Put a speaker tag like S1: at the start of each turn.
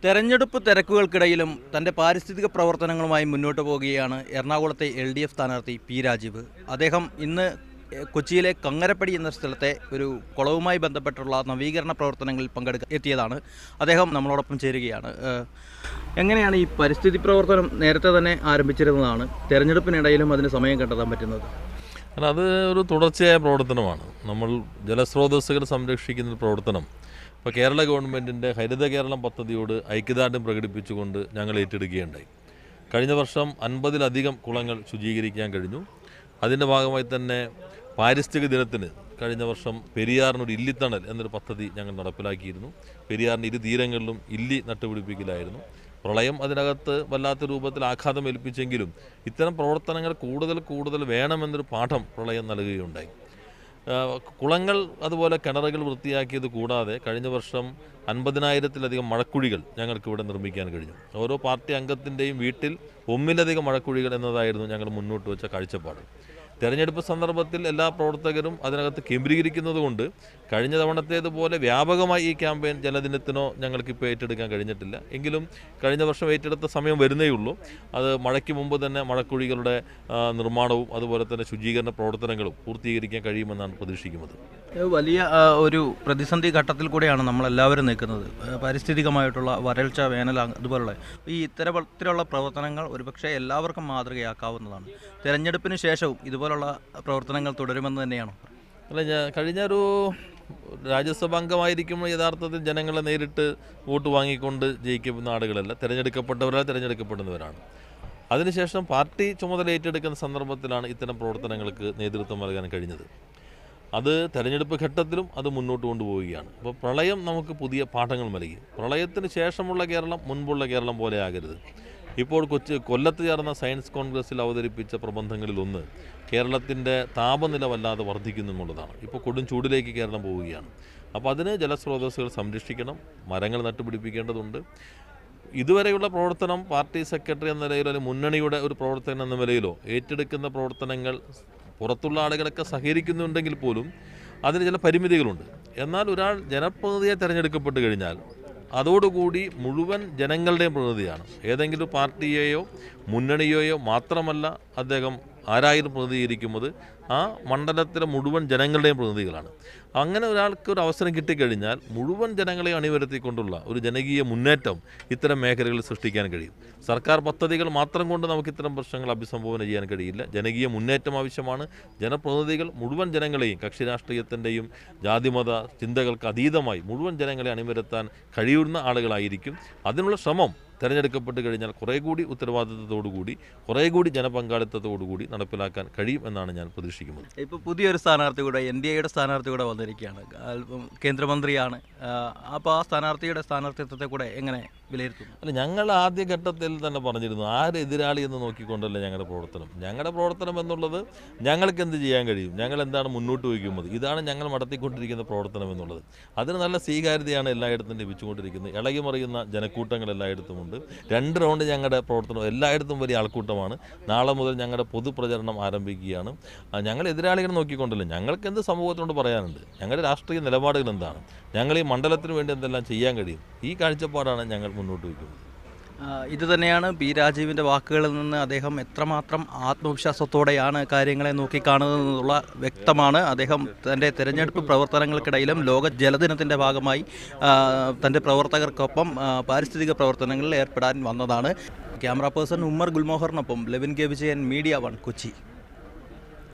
S1: തെരഞ്ഞെടുപ്പ് തിരക്കുകൾക്കിടയിലും തൻ്റെ പാരിസ്ഥിതിക പ്രവർത്തനങ്ങളുമായി മുന്നോട്ട് പോവുകയാണ് എറണാകുളത്തെ LDF സ്ഥാനാർത്ഥി പി രാജീവ്. അദ്ദേഹം ഇന്ന് കൊച്ചിയിലെ കങ്ങരപ്പടി എന്ന സ്ഥലത്തെ ഒരു കുളവുമായി ബന്ധപ്പെട്ടുള്ള നവീകരണ പ്രവർത്തനങ്ങളിൽ എത്തിയതാണ്. അദ്ദേഹം നമ്മളോടൊപ്പം ചേരുകയാണ്. എങ്ങനെയാണ് ഈ പരിസ്ഥിതി പ്രവർത്തനം നേരത്തെ തന്നെ ആരംഭിച്ചിരുന്നതാണ്, തെരഞ്ഞെടുപ്പിനിടയിലും അതിന് സമയം കണ്ടെത്താൻ പറ്റുന്നത്?
S2: അത് ഒരു തുടർച്ചയായ പ്രവർത്തനമാണ്. നമ്മൾ ജലസ്രോതസ്സുകൾ സംരക്ഷിക്കുന്ന പ്രവർത്തനം ഇപ്പോൾ കേരള ഗവൺമെൻറ്റിൻ്റെ ഹരിത കേരളം പദ്ധതിയോട് ഐക്യദാർഢ്യം പ്രകടിപ്പിച്ചുകൊണ്ട് ഞങ്ങൾ ഏറ്റെടുക്കുകയുണ്ടായി. കഴിഞ്ഞ വർഷം 50-ലധികം കുളങ്ങൾ ശുചീകരിക്കാൻ കഴിഞ്ഞു. അതിൻ്റെ ഭാഗമായി തന്നെ പാരിസ്ഥിതിക ദിനത്തിന് കഴിഞ്ഞ വർഷം പെരിയാറിനൊരു ഇല്ലിത്തണൽ എന്നൊരു പദ്ധതി ഞങ്ങൾ നടപ്പിലാക്കിയിരുന്നു. പെരിയാറിന് ഇരു തീരങ്ങളിലും ഇല്ലി നട്ടുപിടിപ്പിക്കലായിരുന്നു. പ്രളയം അതിനകത്ത് വല്ലാത്ത രൂപത്തിൽ ആഘാതം ഏൽപ്പിച്ചെങ്കിലും ഇത്തരം പ്രവർത്തനങ്ങൾ കൂടുതൽ വേണമെന്നൊരു പാഠം പ്രളയം നൽകുകയുണ്ടായി. കുളങ്ങൾ അതുപോലെ കിണറുകൾ വൃത്തിയാക്കിയത് കൂടാതെ കഴിഞ്ഞ വർഷം 50,000-ലധികം മഴക്കുഴികൾ ഞങ്ങൾക്കിവിടെ നിർമ്മിക്കാൻ കഴിഞ്ഞു. ഓരോ പാർട്ടി അംഗത്തിൻ്റെയും വീട്ടിൽ ഒന്നിലധികം മഴക്കുഴികൾ എന്നതായിരുന്നു ഞങ്ങൾ മുന്നോട്ട് വെച്ച കാഴ്ചപ്പാട്. തെരഞ്ഞെടുപ്പ് സന്ദർഭത്തിൽ എല്ലാ പ്രവർത്തകരും അതിനകത്ത് കേന്ദ്രീകരിക്കുന്നതുകൊണ്ട് കഴിഞ്ഞ തവണത്തേതുപോലെ വ്യാപകമായി ഈ ക്യാമ്പയിൻ ജലദിനത്തിനോ ഞങ്ങൾക്കിപ്പോൾ ഏറ്റെടുക്കാൻ കഴിഞ്ഞിട്ടില്ല. എങ്കിലും കഴിഞ്ഞ വർഷം ഏറ്റെടുത്ത സമയം വരുന്നേയുള്ളൂ. അത് മഴയ്ക്ക് മുമ്പ് തന്നെ മഴക്കുഴികളുടെ നിർമ്മാണവും അതുപോലെ തന്നെ ശുചീകരണ പ്രവർത്തനങ്ങളും പൂർത്തീകരിക്കാൻ കഴിയുമെന്നാണ് പ്രതീക്ഷിക്കുന്നത്.
S1: വലിയ ഒരു പ്രതിസന്ധി ഘട്ടത്തിൽ കൂടെയാണ് നമ്മളെല്ലാവരും നിൽക്കുന്നത്. പാരിസ്ഥിതികമായിട്ടുള്ള വരൾച്ച, വേനൽ, അതുപോലുള്ള ഈ ഇത്തരത്തിലുള്ള പ്രവർത്തനങ്ങൾ ഒരുപക്ഷെ എല്ലാവർക്കും മാതൃകയാക്കാവുന്നതാണ്. തെരഞ്ഞെടുപ്പിന് ശേഷവും ഇതുപോലുള്ള പ്രവർത്തനങ്ങൾ തുടരുമെന്ന് തന്നെയാണോ?
S2: അല്ല, കഴിഞ്ഞൊരു രാജ്യസഭാ അംഗമായിരിക്കുമ്പോൾ യഥാർത്ഥത്തിൽ ജനങ്ങളെ നേരിട്ട് വോട്ട് വാങ്ങിക്കൊണ്ട് ജയിക്കുന്ന ആളുകളല്ല, തിരഞ്ഞെടുക്കപ്പെട്ടവരല്ല, തിരഞ്ഞെടുക്കപ്പെടുന്നവരാണ്. അതിനുശേഷം പാർട്ടി ചുമതല ഏറ്റെടുക്കുന്ന സന്ദർഭത്തിലാണ് ഇത്തരം പ്രവർത്തനങ്ങൾക്ക് നേതൃത്വം നൽകാൻ കഴിഞ്ഞത്. അത് തെരഞ്ഞെടുപ്പ് ഘട്ടത്തിലും അത് മുന്നോട്ട് കൊണ്ടുപോവുകയാണ്. അപ്പോൾ പ്രളയം നമുക്ക് പുതിയ പാഠങ്ങൾ നൽകി. പ്രളയത്തിന് ശേഷമുള്ള കേരളം മുൻപുള്ള കേരളം പോലെ ആകരുത്. ഇപ്പോൾ കൊല്ലത്ത് ചേർന്ന സയൻസ് കോൺഗ്രസിൽ അവതരിപ്പിച്ച പ്രബന്ധങ്ങളിലൊന്ന് കേരളത്തിൻ്റെ താപനില വല്ലാതെ വർദ്ധിക്കുന്നു എന്നുള്ളതാണ്. ഇപ്പോൾ കൊടും ചൂടിലേക്ക് കേരളം പോവുകയാണ്. അപ്പോൾ അതിന് ജലസ്രോതസ്സുകൾ സംരക്ഷിക്കണം, മരങ്ങൾ നട്ടുപിടിപ്പിക്കേണ്ടതുണ്ട്. ഇതുവരെയുള്ള പ്രവർത്തനം പാർട്ടി സെക്രട്ടറി എന്ന നിലയിലോ അല്ലെങ്കിൽ മുന്നണിയുടെ ഒരു പ്രവർത്തകൻ എന്ന നിലയിലോ ഏറ്റെടുക്കുന്ന പ്രവർത്തനങ്ങൾ പുറത്തുള്ള ആളുകളൊക്കെ സഹകരിക്കുന്നുണ്ടെങ്കിൽ പോലും അതിന് ചില പരിമിതികളുണ്ട്. എന്നാൽ ഒരാൾ ജനപ്രതിനിധിയെ തിരഞ്ഞെടുക്കപ്പെട്ട് കഴിഞ്ഞാൽ അതോടുകൂടി മുഴുവൻ ജനങ്ങളുടെയും പ്രതിനിധിയാണ്. ഏതെങ്കിലും പാർട്ടിയെയോ മുന്നണിയെയോ മാത്രമല്ല അദ്ദേഹം ആരായാലും പ്രതിനിധീകരിക്കുന്നത്, ആ മണ്ഡലത്തിലെ മുഴുവൻ ജനങ്ങളുടെയും പ്രതിനിധികളാണ്. അങ്ങനെ ഒരാൾക്ക് ഒരു അവസരം കിട്ടിക്കഴിഞ്ഞാൽ മുഴുവൻ ജനങ്ങളെ അണിനിരത്തിക്കൊണ്ടുള്ള ഒരു ജനകീയ മുന്നേറ്റം ഇത്തരം മേഖലകളിൽ സൃഷ്ടിക്കാൻ കഴിയും. സർക്കാർ പദ്ധതികൾ മാത്രം കൊണ്ട് നമുക്ക് ഇത്തരം പ്രശ്നങ്ങൾ അഭിസംബോധന ചെയ്യാൻ കഴിയില്ല. ജനകീയ മുന്നേറ്റം ആവശ്യമാണ്. ജനപ്രതിനിധികൾ മുഴുവൻ ജനങ്ങളെയും, കക്ഷി രാഷ്ട്രീയത്തിൻ്റെയും ജാതിമത ചിന്തകൾക്ക് അതീതമായി മുഴുവൻ ജനങ്ങളെ അണിനിരത്താൻ കഴിയുന്ന ആളുകളായിരിക്കും. അതിനുള്ള ശ്രമം തിരഞ്ഞെടുക്കപ്പെട്ട് കഴിഞ്ഞാൽ കുറേ കൂടി ഉത്തരവാദിത്തത്തോടുകൂടി, കുറേ കൂടി ജനപങ്കാളിത്തത്തോടുകൂടി നടപ്പിലാക്കാൻ കഴിയും എന്നാണ് ഞാൻ പ്രതീക്ഷിക്കുന്നത്.
S1: ഇപ്പോൾ പുതിയൊരു സ്ഥാനാർത്ഥി കൂടെ, NDAയുടെ സ്ഥാനാർത്ഥി കൂടെ വന്നിരിക്കുകയാണ്, കേന്ദ്രമന്ത്രിയാണ്. അപ്പോൾ ആ സ്ഥാനാർത്ഥിത്വത്തെ കൂടെ എങ്ങനെ വിലയിരുത്തുന്നു?
S2: അല്ല, ഞങ്ങൾ ആദ്യഘട്ടത്തിൽ തന്നെ പറഞ്ഞിരുന്നു, എതിരാളി എന്ന് നോക്കിക്കൊണ്ടല്ല ഞങ്ങളുടെ പ്രവർത്തനം. ഞങ്ങളുടെ പ്രവർത്തനം എന്നുള്ളത് ഞങ്ങൾക്ക് എന്ത് ചെയ്യാൻ കഴിയും, ഞങ്ങൾ എന്താണ് മുന്നോട്ട് വയ്ക്കുന്നത്, ഇതാണ് ഞങ്ങൾ നടത്തിക്കൊണ്ടിരിക്കുന്ന പ്രവർത്തനം എന്നുള്ളത്. അതിന് നല്ല സ്വീകാര്യതയാണ് എല്ലായിടത്തും ലഭിച്ചുകൊണ്ടിരിക്കുന്നത്. ഇളകി മറിയുന്ന ജനക്കൂട്ടങ്ങൾ എല്ലായിടത്തുമുണ്ട്. 2 റൗണ്ട് ഞങ്ങളുടെ പ്രവർത്തനം എല്ലായിടത്തും വലിയ ആൾക്കൂട്ടമാണ്. നാളെ മുതൽ ഞങ്ങളുടെ പൊതുപ്രചരണം ആരംഭിക്കുകയാണ്. ഞങ്ങൾ എതിരാളികളെ നോക്കിക്കൊണ്ടല്ല, ഞങ്ങൾക്ക് എന്ത് സമൂഹത്തിനോട് പറയാനുണ്ട്, ഞങ്ങളുടെ രാഷ്ട്രീയ നിലപാടുകൾ എന്താണ്, ഞങ്ങൾ ഈ മണ്ഡലത്തിന് വേണ്ടി എന്തെല്ലാം ചെയ്യാൻ കഴിയും, ഈ കാഴ്ചപ്പാടാണ് ഞങ്ങൾ മുന്നോട്ട് വയ്ക്കുന്നത്.
S1: ഇത് തന്നെയാണ് പി രാജീവിൻ്റെ വാക്കുകളിൽ നിന്ന് അദ്ദേഹം എത്രമാത്രം ആത്മവിശ്വാസത്തോടെയാണ് കാര്യങ്ങളെ നോക്കിക്കാണുന്നതെന്നുള്ള വ്യക്തമാണ്. അദ്ദേഹം തൻ്റെ തിരഞ്ഞെടുപ്പ് പ്രവർത്തനങ്ങൾക്കിടയിലും ലോക ജലദിനത്തിൻ്റെ ഭാഗമായി തൻ്റെ പ്രവർത്തകർക്കൊപ്പം പാരിസ്ഥിതിക പ്രവർത്തനങ്ങളിൽ ഏർപ്പെടാൻ വന്നതാണ്. ക്യാമറ പേഴ്സൺ ഉമ്മർ ഗുൽമോഹറിനൊപ്പം ലെവിൻ കെ വിജയൻ, മീഡിയ 1, കൊച്ചി.